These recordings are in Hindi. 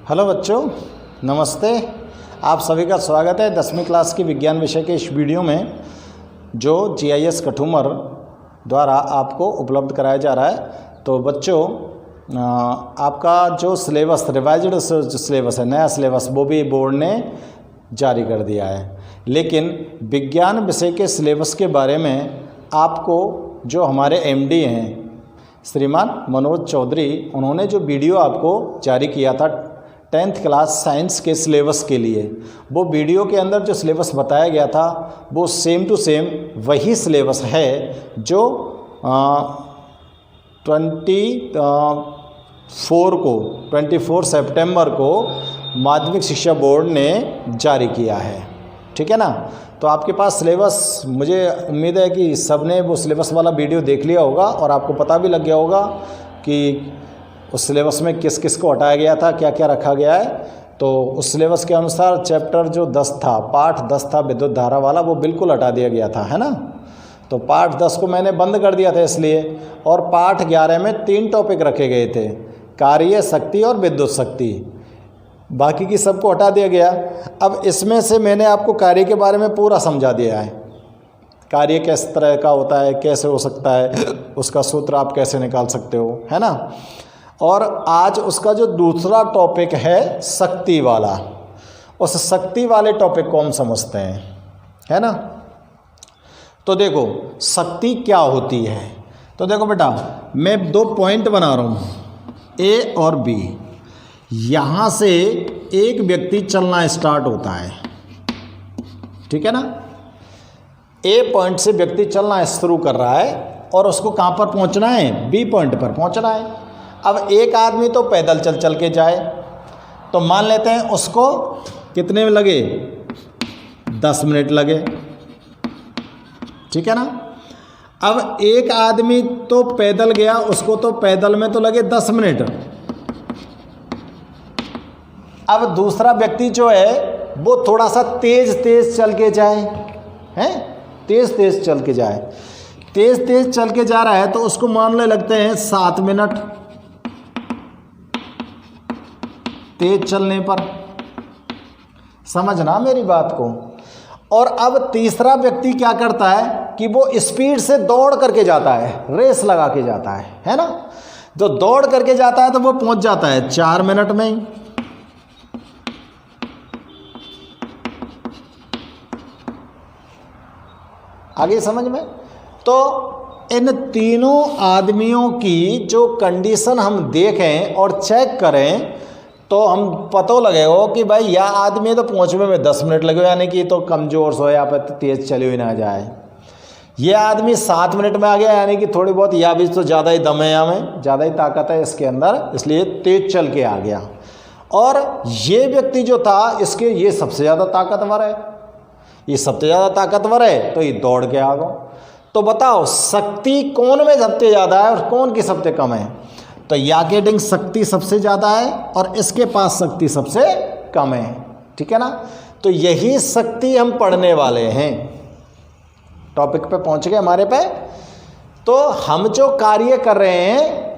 हेलो बच्चों, नमस्ते। आप सभी का स्वागत है 10वीं क्लास की विज्ञान विषय के इस वीडियो में जो GIS कठुमर द्वारा आपको उपलब्ध कराया जा रहा है। तो बच्चों, आपका जो सिलेबस रिवाइज्ड सिलेबस है, नया सिलेबस, वो भी बोर्ड ने जारी कर दिया है। लेकिन विज्ञान विषय के सिलेबस के बारे में आपको जो हमारे MD हैं श्रीमान मनोज चौधरी, उन्होंने जो वीडियो आपको जारी किया था 10th क्लास साइंस के सिलेबस के लिए, वो वीडियो के अंदर जो सिलेबस बताया गया था वो सेम टू सेम वही सिलेबस है जो 24 सितंबर को माध्यमिक शिक्षा बोर्ड ने जारी किया है। ठीक है ना। तो आपके पास सिलेबस, मुझे उम्मीद है कि सबने वो सिलेबस वाला वीडियो देख लिया होगा और आपको पता भी लग गया होगा कि उस सिलेबस में किस किस को हटाया गया था, क्या क्या रखा गया है। तो उस सिलेबस के अनुसार चैप्टर जो 10 था, पाठ 10 था विद्युत धारा वाला, वो बिल्कुल हटा दिया गया था, है ना। तो पाठ 10 को मैंने बंद कर दिया था इसलिए, और पाठ 11 में 3 टॉपिक रखे गए थे, कार्य शक्ति और विद्युत शक्ति। बाकी की सबको हटा दिया गया। अब इसमें से मैंने आपको कार्य के बारे में पूरा समझा दिया है। कार्य किस तरह का होता है, कैसे हो सकता है, उसका सूत्र आप कैसे निकाल सकते हो, है ना। और आज उसका जो दूसरा टॉपिक है शक्ति वाला, उस शक्ति वाले टॉपिक को हम समझते हैं, है ना। तो देखो शक्ति क्या होती है। तो देखो बेटा, मैं 2 पॉइंट बना रहा हूँ, A और B। यहाँ से एक व्यक्ति चलना स्टार्ट होता है, ठीक है ना। A पॉइंट से व्यक्ति चलना शुरू कर रहा है और उसको कहाँ पर पहुँचना है, B पॉइंट पर पहुँचना है। अब एक आदमी तो पैदल चल चल के जाए, तो मान लेते हैं उसको कितने में लगे, 10 मिनट लगे, ठीक है ना। अब एक आदमी तो पैदल गया, उसको तो पैदल में तो लगे 10 मिनट। अब दूसरा व्यक्ति जो है वो थोड़ा सा तेज तेज चल के जाए, हैं, तेज तेज चल के जाए, तेज तेज चल के जा रहा है, तो उसको मानने लगते हैं 7 मिनट तेज चलने पर। समझना मेरी बात को। और अब तीसरा व्यक्ति क्या करता है कि वो स्पीड से दौड़ करके जाता है, रेस लगा के जाता है ना। जो दौड़ करके जाता है तो वो पहुंच जाता है 4 मिनट में ही। आगे समझ में। तो इन तीनों आदमियों की जो कंडीशन हम देखें और चेक करें तो हम पता लगेगा कि भाई यह आदमी तो पहुंचने में 10 मिनट लगे, यानी कि तो कमज़ोर सो या पर तेज़ चले हुए ना जाए। यह आदमी 7 मिनट में आ गया, यानी कि थोड़ी बहुत, या भी तो ज़्यादा ही दम है, या में ज़्यादा ही ताकत है इसके अंदर, इसलिए तेज़ चल के आ गया। और ये व्यक्ति जो था, इसके ये सबसे ज़्यादा ताकतवर है, ये सबसे ज़्यादा ताकतवर है, तो ये दौड़ के आ गया। तो बताओ शक्ति कौन में सबसे ज़्यादा है और कौन की सबसे कम है। तो याकेटिंग शक्ति सबसे ज़्यादा है और इसके पास शक्ति सबसे कम है, ठीक है ना। तो यही शक्ति हम पढ़ने वाले हैं। टॉपिक पे पहुंच गए हमारे पे। तो हम जो कार्य कर रहे हैं,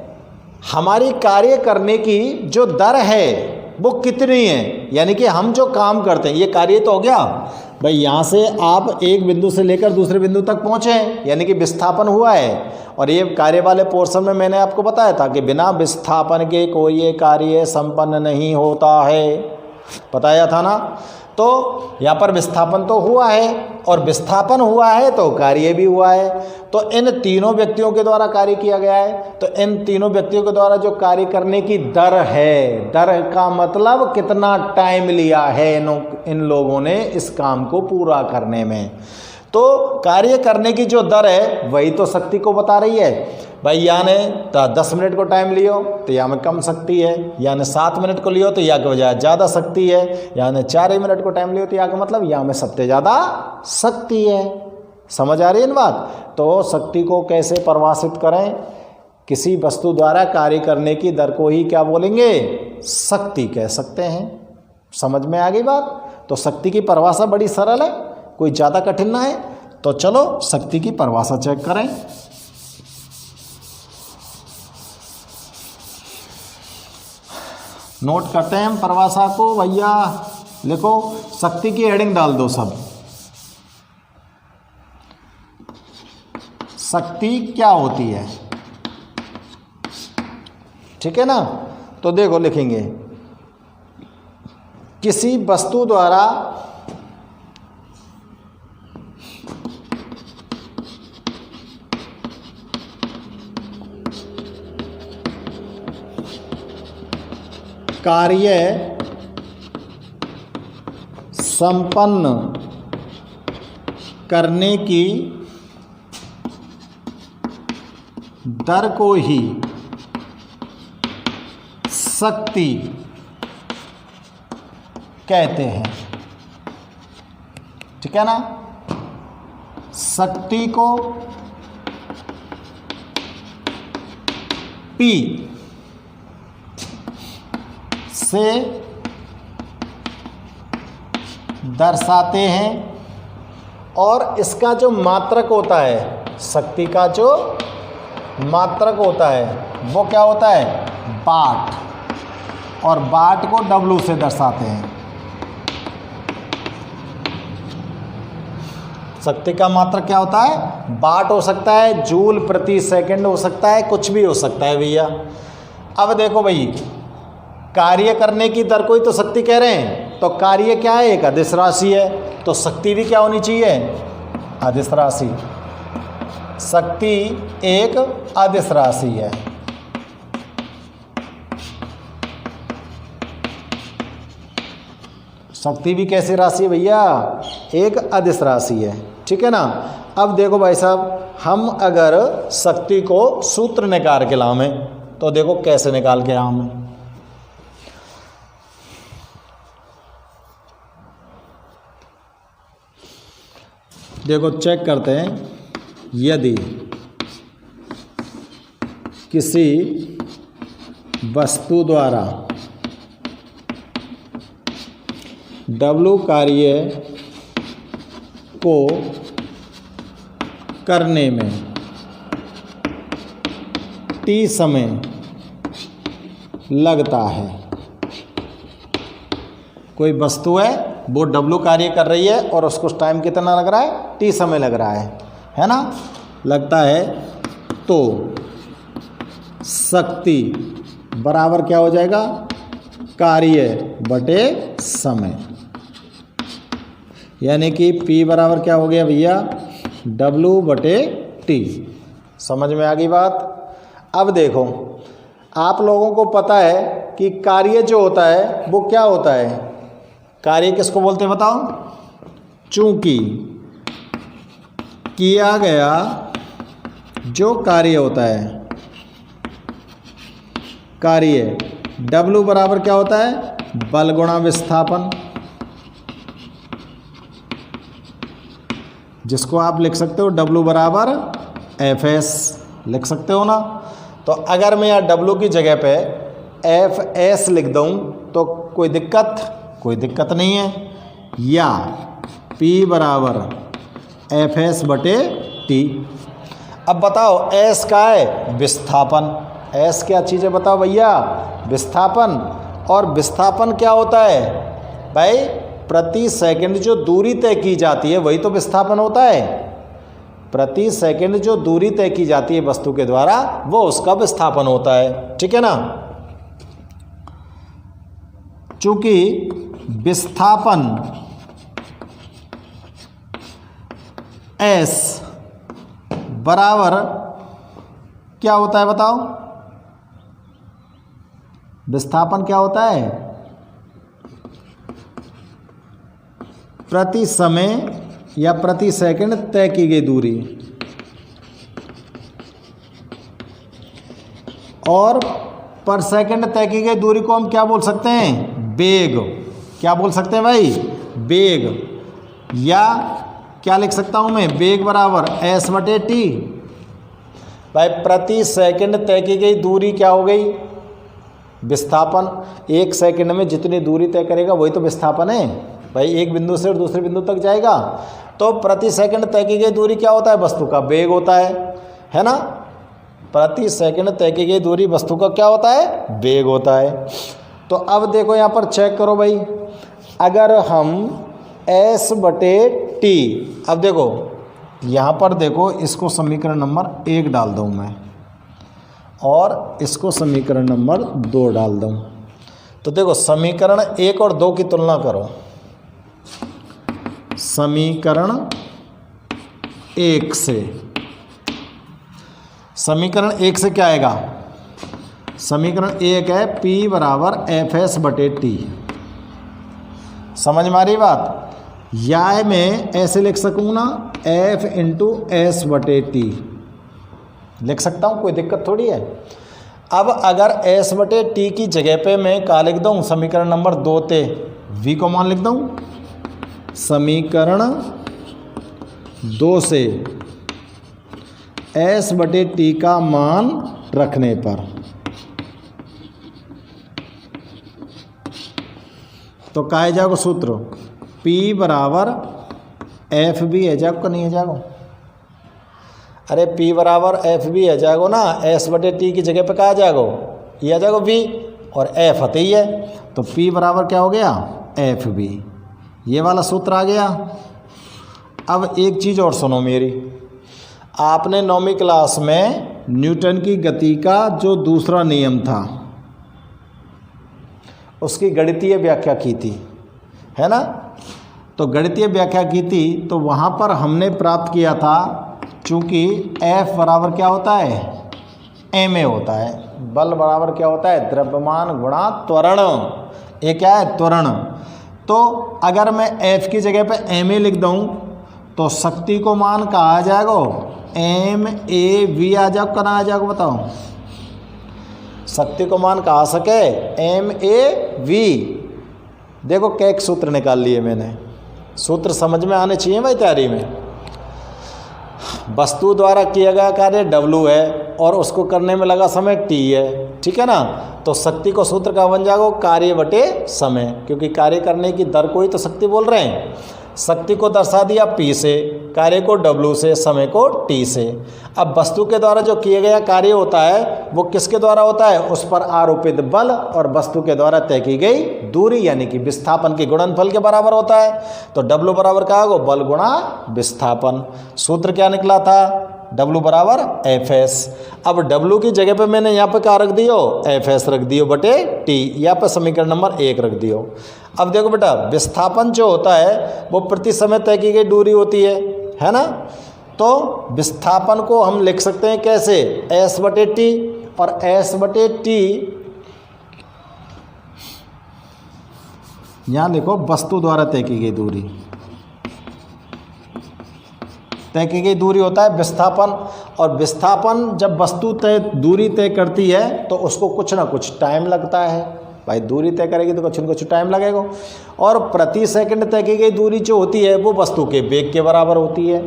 हमारी कार्य करने की जो दर है वो कितनी है, यानी कि हम जो काम करते हैं, ये कार्य तो हो गया भाई, यहाँ से आप एक बिंदु से लेकर दूसरे बिंदु तक पहुँचे, यानी कि विस्थापन हुआ है। और ये कार्य वाले पोर्शन में मैंने आपको बताया था कि बिना विस्थापन के कोई ये कार्य संपन्न नहीं होता है, बताया था ना। तो यहाँ पर विस्थापन तो हुआ है, और विस्थापन हुआ है तो कार्य भी हुआ है। तो इन तीनों व्यक्तियों के द्वारा कार्य किया गया है। तो इन तीनों व्यक्तियों के द्वारा जो कार्य करने की दर है, दर का मतलब कितना टाइम लिया है इन लोगों ने इस काम को पूरा करने में। तो कार्य करने की जो दर है वही तो शक्ति को बता रही है। भाई यहाँ ने 10 मिनट को टाइम लियो तो यहाँ में कम शक्ति है, यहाँ ने 7 मिनट को लियो तो यहाँ के बजाय ज़्यादा शक्ति है, यहाँ ने 4 मिनट को टाइम लियो तो यहाँ का मतलब यहाँ में सबसे ज़्यादा शक्ति है। समझ आ रही है इन बात। तो शक्ति को कैसे परिभाषित करें, किसी वस्तु द्वारा कार्य करने की दर को ही क्या बोलेंगे, शक्ति कह सकते हैं। समझ में आ गई बात। तो शक्ति की परिभाषा बड़ी सरल है, कोई ज़्यादा कठिन ना है। तो चलो शक्ति की परिभाषा चेक करें। नोट करते हैं हम परिभाषा को भैया। लिखो, शक्ति की हेडिंग डाल दो सब। शक्ति क्या होती है, ठीक है ना। तो देखो लिखेंगे, किसी वस्तु द्वारा कार्य संपन्न करने की दर को ही शक्ति कहते हैं, ठीक है ना। शक्ति को P से दर्शाते हैं और इसका जो मात्रक होता है, शक्ति का जो मात्रक होता है वो क्या होता है, वाट, और वाट को W से दर्शाते हैं। शक्ति का मात्रक क्या होता है, वाट हो सकता है, जूल प्रति सेकंड हो सकता है, कुछ भी हो सकता है भैया। अब देखो भाई, कार्य करने की दर को ही तो शक्ति कह रहे हैं, तो कार्य क्या है, एक अदिश राशि है, तो शक्ति भी क्या होनी चाहिए, अदिश राशि। शक्ति एक अदिश राशि है। शक्ति भी कैसी राशि है भैया, एक अदिश राशि है, ठीक है ना। अब देखो भाई साहब, हम अगर शक्ति को सूत्र निकाल के लाएं तो देखो कैसे निकाल के आएं। देखो चेक करते हैं, यदि किसी वस्तु द्वारा W कार्य को करने में T समय लगता है। कोई वस्तु है, वो W कार्य कर रही है और उसको टाइम कितना लग रहा है, T समय लग रहा है ना, लगता है, तो शक्ति बराबर क्या हो जाएगा, कार्य बटे समय। यानी कि P बराबर क्या हो गया भैया, W बटे T। समझ में आ गई बात। अब देखो, आप लोगों को पता है कि कार्य जो होता है वो क्या होता है, कार्य किसको बोलते हैं बताओ। चूंकि किया गया जो कार्य होता है, कार्य W बराबर क्या होता है, बल गुणा विस्थापन, जिसको आप लिख सकते हो W बराबर Fs, लिख सकते हो ना। तो अगर मैं यहाँ W की जगह पे Fs लिख दूँ तो कोई दिक्कत नहीं है, या P बराबर Fs बटे T। अब बताओ S का है विस्थापन, S क्या चीज़ है बताओ भैया, विस्थापन। और विस्थापन क्या होता है भाई, प्रति सेकंड जो दूरी तय की जाती है वही तो विस्थापन होता है। प्रति सेकंड जो दूरी तय की जाती है वस्तु के द्वारा वो उसका विस्थापन होता है, ठीक है ना। चूंकि विस्थापन S बराबर क्या होता है बताओ, विस्थापन क्या होता है, प्रति समय या प्रति सेकंड तय की गई दूरी, और पर सेकंड तय की गई दूरी को हम क्या बोल सकते हैं, वेग। क्या बोल सकते हैं भाई, वेग। या क्या लिख सकता हूं मैं, वेग बराबर S बटे T। भाई प्रति सेकंड तय की गई दूरी क्या हो गई, विस्थापन। एक सेकंड में जितनी दूरी तय करेगा वही तो विस्थापन है भाई, एक बिंदु से और दूसरे बिंदु तक जाएगा। तो प्रति सेकंड तय की गई दूरी क्या होता है, वस्तु का वेग होता है ना। प्रति सेकंड तय की गई दूरी वस्तु का क्या होता है, वेग होता है। तो अब देखो यहाँ पर चेक करो भाई, अगर हम S बटे T, अब देखो यहाँ पर देखो, इसको समीकरण नंबर 1 डाल दूँ मैं और इसको समीकरण नंबर 2 डाल दूँ। तो देखो समीकरण 1 और 2 की तुलना करो। समीकरण 1 से, समीकरण 1 से क्या आएगा? समीकरण 1 है P बराबर FS बटे T। समझ में आ रही बात? या मैं ऐसे लिख सकूँ ना, F इंटू S बटे T लिख सकता हूँ, कोई दिक्कत थोड़ी है। अब अगर S बटे T की जगह पे मैं क्या लिख दूँ? समीकरण नंबर 2 ते V को मान लिख दूँ। समीकरण 2 से S बटे T का मान रखने पर तो क्या है जाएगा सूत्र? P बराबर एफ बी है जाएगा, नहीं है जाएगा? अरे P बराबर एफ बी है जाएगा ना, S बटे T की जगह पे क्या आ जाएगा? ये आ जाएगा V, और F आते ही है, तो P बराबर क्या हो गया? F B. ये वाला सूत्र आ गया। अब एक चीज़ और सुनो मेरी, आपने 9वीं क्लास में न्यूटन की गति का जो दूसरा नियम था उसकी गणितीय व्याख्या की थी, है ना? तो गणितीय व्याख्या की थी तो वहाँ पर हमने प्राप्त किया था, चूँकि F बराबर क्या होता है? ma होता है। बल बराबर क्या होता है? द्रव्यमान गुणा त्वरण। ये क्या है? त्वरण। तो अगर मैं F की जगह पे ma लिख दूँ तो शक्ति को मान कहाँ आ जाएगा? MAV आ जाएगा, कहाँ आ जाएगा बताओ? शक्ति को मान कहाँ आ सके? MAV। देखो कैक सूत्र निकाल लिए मैंने, सूत्र समझ में आने चाहिए भाई तैयारी में। वस्तु द्वारा किया गया कार्य W है और उसको करने में लगा समय T है, ठीक है ना? तो शक्ति को सूत्र का बन जाएगा कार्य बटे समय, क्योंकि कार्य करने की दर को ही तो शक्ति बोल रहे हैं। शक्ति को दर्शा दिया P से, कार्य को W से, समय को T से। अब वस्तु के द्वारा जो किया गया कार्य होता है वो किसके द्वारा होता है? उस पर आरोपित बल और वस्तु के द्वारा तय की गई दूरी, यानी कि विस्थापन के गुणनफल के बराबर होता है। तो W बराबर क्या होगा? बल गुणा विस्थापन। सूत्र क्या निकला था? W बराबर Fs। अब W की जगह पे मैंने यहाँ पे क्या रख दियो? Fs रख दियो बटे T। यहाँ पे समीकरण नंबर 1 रख दियो। अब देखो बेटा, विस्थापन जो होता है वो प्रति समय तय की गई दूरी होती है ना? तो विस्थापन को हम लिख सकते हैं कैसे? S बटे T, और S बटे T यहाँ लिखो वस्तु द्वारा तय की गई दूरी। तय की गई दूरी होता है विस्थापन, और विस्थापन जब वस्तु दूरी तय करती है तो उसको कुछ ना कुछ टाइम लगता है भाई। दूरी तय करेगी तो कुछ न कुछ टाइम लगेगा, और प्रति सेकंड तय की गई दूरी जो होती है वो वस्तु के वेग के बराबर होती है।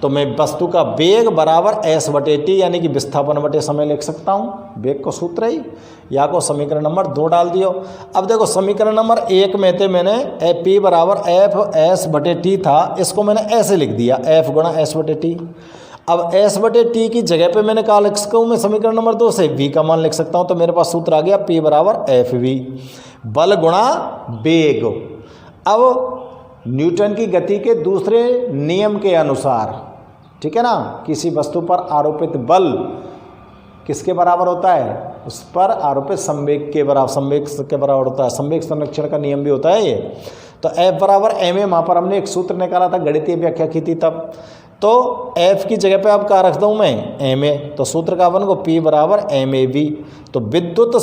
तो मैं वस्तु का वेग बराबर S बटे T यानी कि विस्थापन बटे समय लिख सकता हूँ। वेग को सूत्र ही, या को समीकरण नंबर 2 डाल दियो। अब देखो समीकरण नंबर 1 में थे मैंने P बराबर F S बटे T था, इसको मैंने ऐसे लिख दिया, F गुणा S बटे T। अब S बटे T की जगह पे मैंने कहा लिख सकता हूँ मैं समीकरण नंबर 2 से V का मान लिख सकता हूँ। तो मेरे पास सूत्र आ गया P बराबर FV, बल गुणा वेग। अब न्यूटन की गति के दूसरे नियम के अनुसार, ठीक है ना, किसी वस्तु पर आरोपित बल किसके बराबर होता है? उस पर आरोपित संवेग के बराबर होता है। संवेग संरक्षण का नियम भी होता है ये। तो F बराबर ma, वहाँ पर हमने एक सूत्र निकाला था, गणितीय व्याख्या की थी तब। तो F की जगह पे अब क्या रखता हूँ मैं? ma। तो सूत्र का बन को P बराबर MAV। तो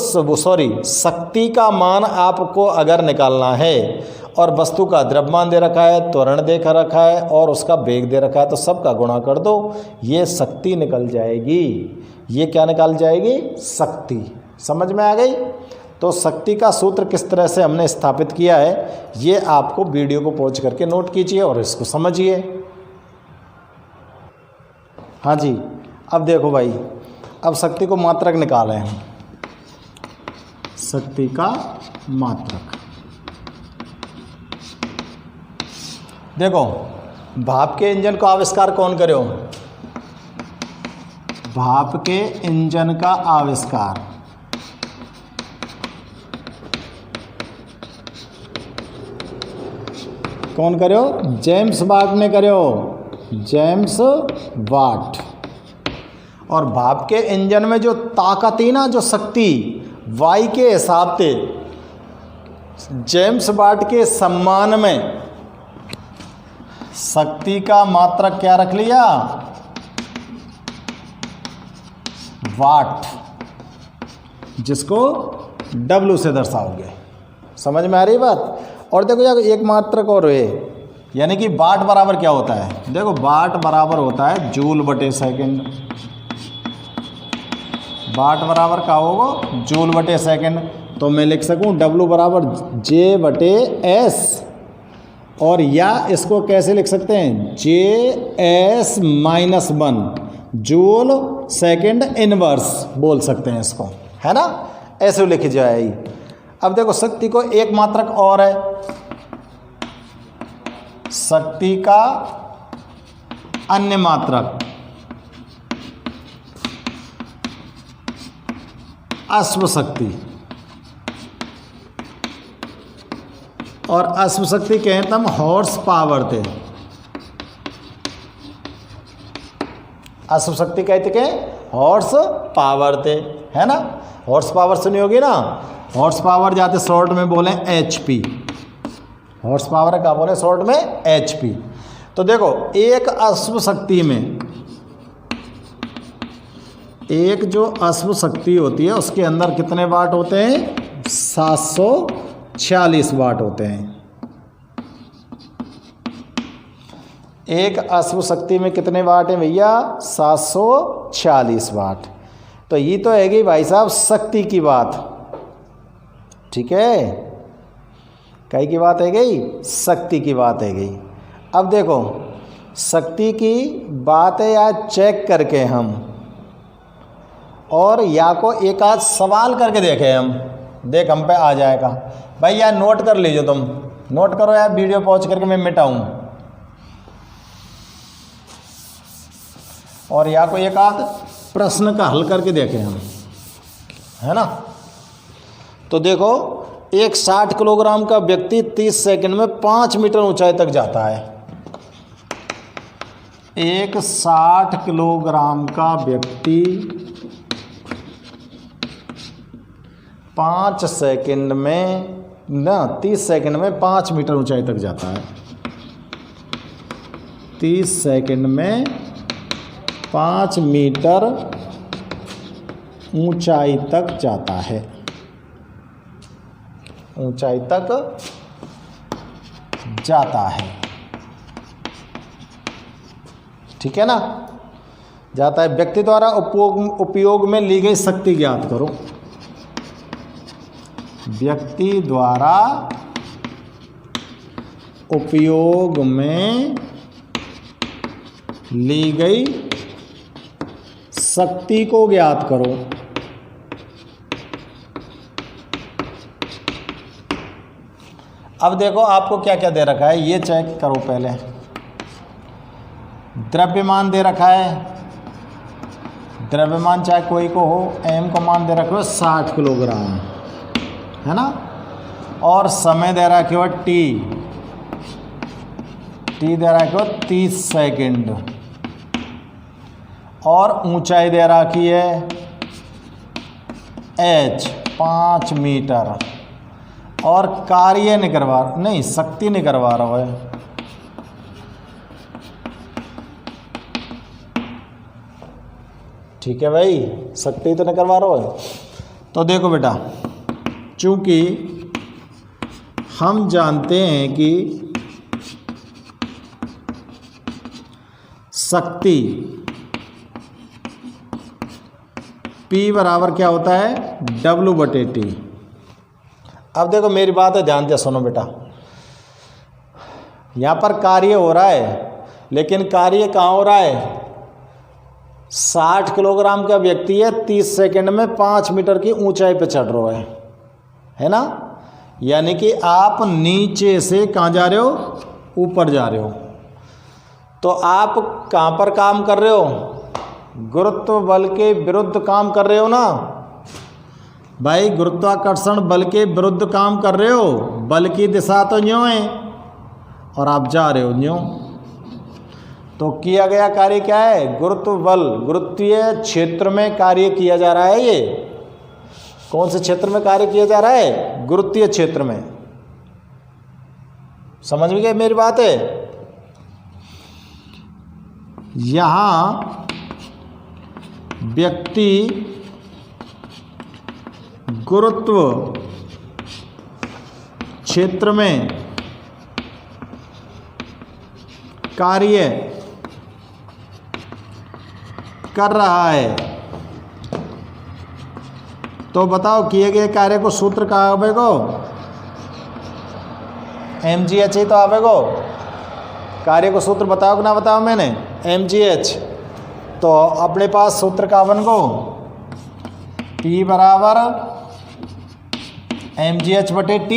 शक्ति का मान आपको अगर निकालना है और वस्तु का द्रव्यमान दे रखा है, त्वरण दे रखा है और उसका वेग दे रखा है, तो सबका गुणा कर दो, ये शक्ति निकल जाएगी। ये क्या निकाल जाएगी? शक्ति। समझ में आ गई? तो शक्ति का सूत्र किस तरह से हमने स्थापित किया है ये आपको वीडियो को पॉज करके नोट कीजिए और इसको समझिए। हाँ जी, अब देखो भाई, अब शक्ति को मात्रक निकाले हैं। शक्ति का मात्रक देखो, भाप के इंजन का आविष्कार कौन करे? भाप के इंजन का आविष्कार कौन करो? जेम्स वाट ने करो, जेम्स वाट। और भाप के इंजन में जो ताकत ही ना, जो शक्ति वाई के हिसाब से जेम्स वाट के सम्मान में शक्ति का मात्रक क्या रख लिया? वाट, जिसको W से दर्शाओगे। समझ में आ रही बात? और देखो यार एक मात्रक और है, यानी कि वाट बराबर क्या होता है? देखो वाट बराबर होता है जूल बटे सेकंड। वाट बराबर क्या होगा? जूल बटे सेकंड। तो मैं लिख सकूं W बराबर J बटे S, और या इसको कैसे लिख सकते हैं? JS minus 1 joule second inverse बोल सकते हैं इसको, है ना? ऐसे लिखी जाएगी। अब देखो शक्ति को एक मात्रक और है, शक्ति का अन्य मात्रक अश्व शक्ति। और अश्व शक्ति कहते हम हॉर्स पावर थे। अश्व शक्ति कहते के हॉर्स पावर थे, है ना? हॉर्स पावर सुनी होगी ना? हॉर्स पावर जाते शॉर्ट में बोले HP। हॉर्स पावर क्या बोले शॉर्ट में? HP। तो देखो एक अश्व शक्ति में, एक जो अश्व शक्ति होती है उसके अंदर कितने वाट होते हैं? 746 वाट होते हैं। एक अश्व शक्ति में कितने वाट हैं भैया? 746 वाट। तो ये तो है गई भाई साहब शक्ति की बात, ठीक है? कई की बात है गई? शक्ति की बात है गई। अब देखो शक्ति की बात है या चेक करके हम, और या को एक आध सवाल करके देखें हम, देख हम पे आ जाएगा। भाई यार नोट कर लीजिए, तुम नोट करो यार, वीडियो पहुंच करके मैं मिटाऊं। और या को एक आध प्रश्न का हल करके देखें हम, है ना? तो देखो एक 60 किलोग्राम का व्यक्ति 30 सेकंड में 5 मीटर ऊंचाई तक जाता है। एक 60 किलोग्राम का व्यक्ति 5 सेकंड में ना 30 सेकंड में 5 मीटर ऊंचाई तक जाता है। 30 सेकंड में 5 मीटर ऊंचाई तक जाता है, ऊंचाई तक जाता है, ठीक है ना? जाता है। व्यक्ति द्वारा उपयोग में ली गई शक्ति ज्ञात करो। व्यक्ति द्वारा उपयोग में ली गई शक्ति को ज्ञात करो। अब देखो आपको क्या क्या दे रखा है ये चेक करो पहले। द्रव्यमान दे रखा है, द्रव्यमान चाहे कोई को हो, m को मान दे रखा हो 60 किलोग्राम, है ना? और समय दे रखे हो t दे रखे हो 30 सेकंड, और ऊंचाई दे रखी है h 5 मीटर, और कार्य नहीं करवा, नहीं शक्ति नहीं करवा रहा है। ठीक है भाई, शक्ति तो नहीं करवा रहा है। तो देखो बेटा, चूंकि हम जानते हैं कि शक्ति P बराबर क्या होता है? W बटे T। अब देखो मेरी बात है, ध्यान से सुनो बेटा। यहाँ पर कार्य हो रहा है, लेकिन कार्य कहाँ हो रहा है? 60 किलोग्राम का व्यक्ति है, 30 सेकंड में 5 मीटर की ऊंचाई पे चढ़ रहा है ना? यानी कि आप नीचे से कहाँ जा रहे हो? ऊपर जा रहे हो। तो आप कहाँ पर काम कर रहे हो? गुरुत्व बल के विरुद्ध काम कर रहे हो ना भाई। गुरुत्वाकर्षण बल के विरुद्ध काम कर रहे हो। बल की दिशा तो यूँ है, और आप जा रहे हो न्यूं, तो किया गया कार्य क्या है? गुरुत्व बल, गुरुत्वीय क्षेत्र में कार्य किया जा रहा है। ये कौन से क्षेत्र में कार्य किया जा रहा है? गुरुत्वीय क्षेत्र में। समझ में गए मेरी बात है? यहां व्यक्ति गुरुत्व क्षेत्र में कार्य कर रहा है, तो बताओ किए गए कार्य को सूत्र कहाँ आवेगो? mgh ही तो आवेगो। कार्य को सूत्र बताओ कि ना बताओ मैंने? mgh। तो अपने पास सूत्र का बन गो P बराबर mgh बटे T।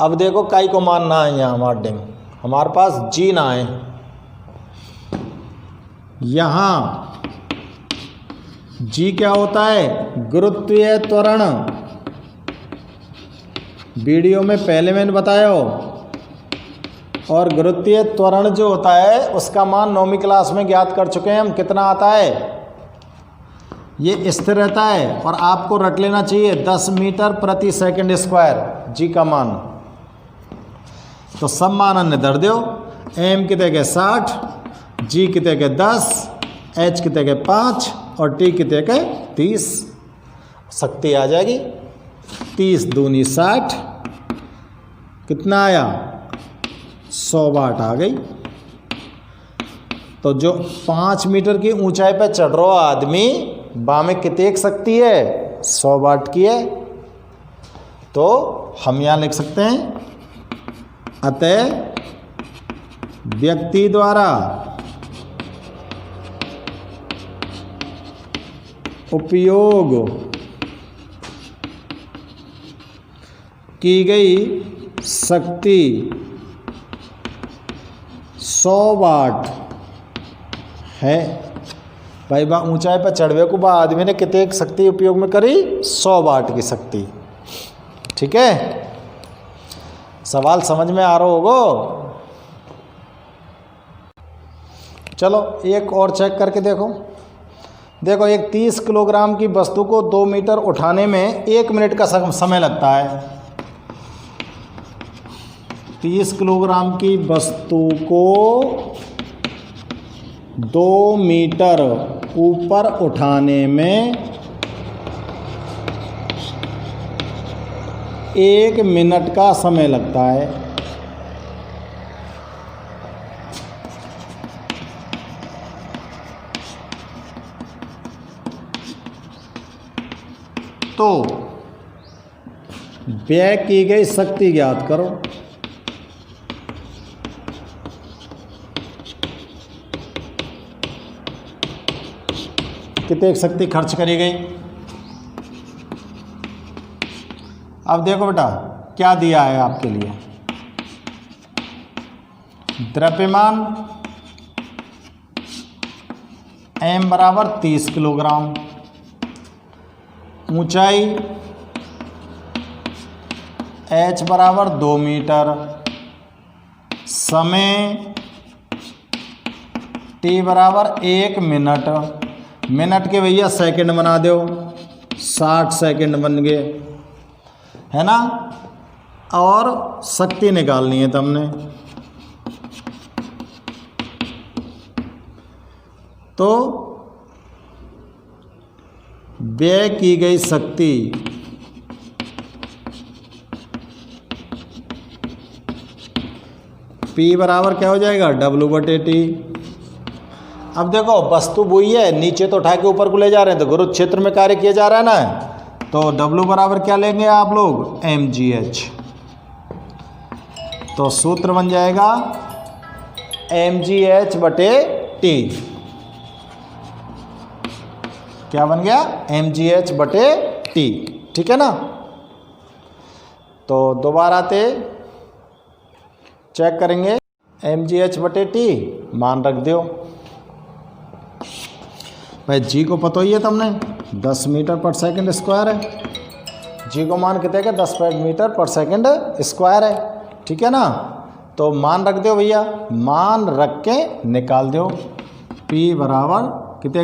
अब देखो काई को मानना है यहाँ हमारे डिंग, हमारे पास G ना है। यहाँ G क्या होता है? गुरुत्वीय त्वरण। वीडियो में पहले मैंने बताया हो। और गुरुत्वीय त्वरण जो होता है उसका मान 9वीं क्लास में ज्ञात कर चुके हैं हम। कितना आता है? ये स्थिर रहता है और आपको रट लेना चाहिए 10 मीटर प्रति सेकंड स्क्वायर G का मान। तो सब मान अन्य धर दो। M कितने के 60, G कितने के 10, H कितने के 5 और T कितने के 30। शक्ति आ जाएगी 30 दूनी 60, कितना आया? 100 वाट आ गई। तो जो 5 मीटर की ऊंचाई पर चढ़ रहा आदमी बामें कितने शक्ति है? 100 वाट की है। तो हम यहाँ लिख सकते हैं अतः व्यक्ति द्वारा उपयोग की गई शक्ति 100 वाट है। भाई बा ऊंचाई पर चढ़वे को बा आदमी ने कितने शक्ति उपयोग में करी? 100 वाट की शक्ति। ठीक है, सवाल समझ में आ रहा होगा। चलो एक और चेक करके देखो। देखो एक 30 किलोग्राम की वस्तु को 2 मीटर उठाने में 1 मिनट का समय लगता है। 30 किलोग्राम की वस्तु को 2 मीटर ऊपर उठाने में 1 मिनट का समय लगता है। तो व्यय की गई शक्ति ज्ञात करो। कितनी शक्ति खर्च करी गई? अब देखो बेटा क्या दिया है आपके लिए। द्रव्यमान m बराबर 30 किलोग्राम, ऊंचाई h बराबर 2 मीटर, समय t बराबर 1 मिनट। मिनट के भैया सेकंड बना दो, 60 सेकंड बन गए, है ना। और शक्ति निकालनी है तुमने। तो व्यय की गई शक्ति P बराबर क्या हो जाएगा? W/T। अब देखो वस्तु वही है, नीचे तो उठा के ऊपर को ले जा रहे हैं, तो गुरुत्व क्षेत्र में कार्य किया जा रहा है ना। तो W बराबर क्या लेंगे आप लोग? mgh। तो सूत्र बन जाएगा mgh/T। क्या बन गया? mgh/T। ठीक है ना। तो दोबारा ते चेक करेंगे। mgh/T मान रख दो भाई। जी को पता ही है तुमने 10 मीटर पर सेकंड स्क्वायर है। जी को मान कितने का? 10 मीटर पर सेकंड स्क्वायर है। ठीक है ना। तो मान रख दो भैया, मान रख के निकाल दो। P बराबर कितने